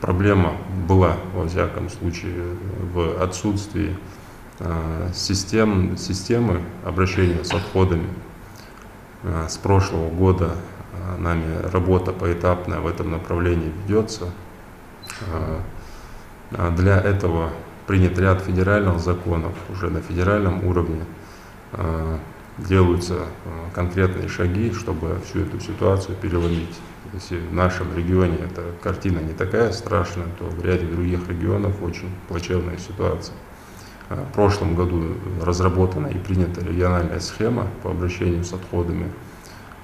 проблема была, во всяком случае, в отсутствии системы обращения с отходами. С прошлого года нами работа поэтапная в этом направлении ведется. Для этого принят ряд федеральных законов, уже на федеральном уровне делаются конкретные шаги, чтобы всю эту ситуацию переломить. Если в нашем регионе эта картина не такая страшная, то в ряде других регионов очень плачевная ситуация. В прошлом году разработана и принята региональная схема по обращению с отходами.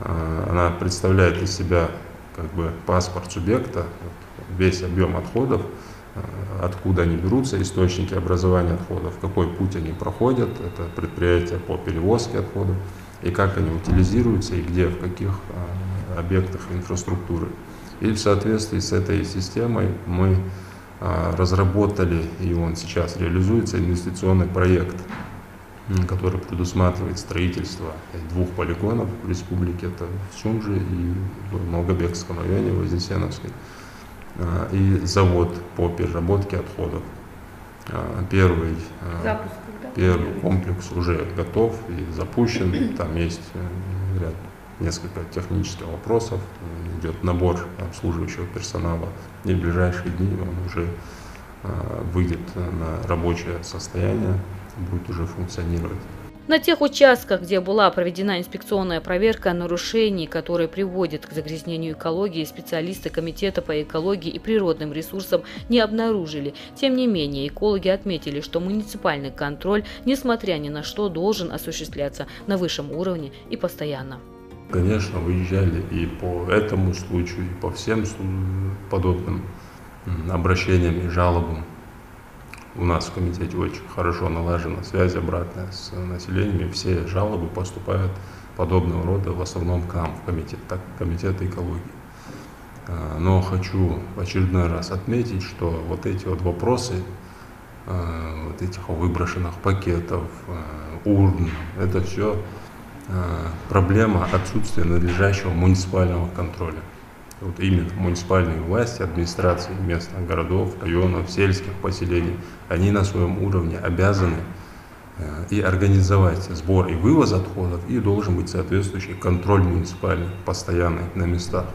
Она представляет из себя как бы паспорт субъекта, весь объем отходов, откуда они берутся, источники образования отходов, какой путь они проходят, это предприятия по перевозке отходов, и как они утилизируются, и где, в каких объектах инфраструктуры. И в соответствии с этой системой мы разработали, и он сейчас реализуется, инвестиционный проект, который предусматривает строительство 2 полигонов в республике, это в Сунже и в Малгобекском районе, в Вознесеновской, и завод по переработке отходов. Первый комплекс уже готов и запущен, там есть несколько технических вопросов, идет набор обслуживающего персонала, и в ближайшие дни он уже выйдет на рабочее состояние, будет уже функционировать. На тех участках, где была проведена инспекционная проверка нарушений, которые приводят к загрязнению экологии, специалисты Комитета по экологии и природным ресурсам не обнаружили. Тем не менее, экологи отметили, что муниципальный контроль, несмотря ни на что, должен осуществляться на высшем уровне и постоянно. Конечно, выезжали и по этому случаю, и по всем подобным обращениям и жалобам. У нас в комитете очень хорошо налажена связь обратная с населением, и все жалобы поступают подобного рода в основном к нам, в комитет экологии. Но хочу в очередной раз отметить, что вот эти вот вопросы, вот этих выброшенных пакетов, урн, это все проблема отсутствия надлежащего муниципального контроля. Вот именно муниципальные власти, администрации местных городов, районов, сельских поселений, они на своем уровне обязаны и организовать сбор и вывоз отходов, и должен быть соответствующий контроль муниципальный, постоянный на местах.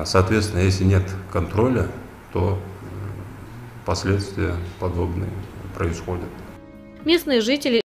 Соответственно, если нет контроля, то последствия подобные происходят. Местные жители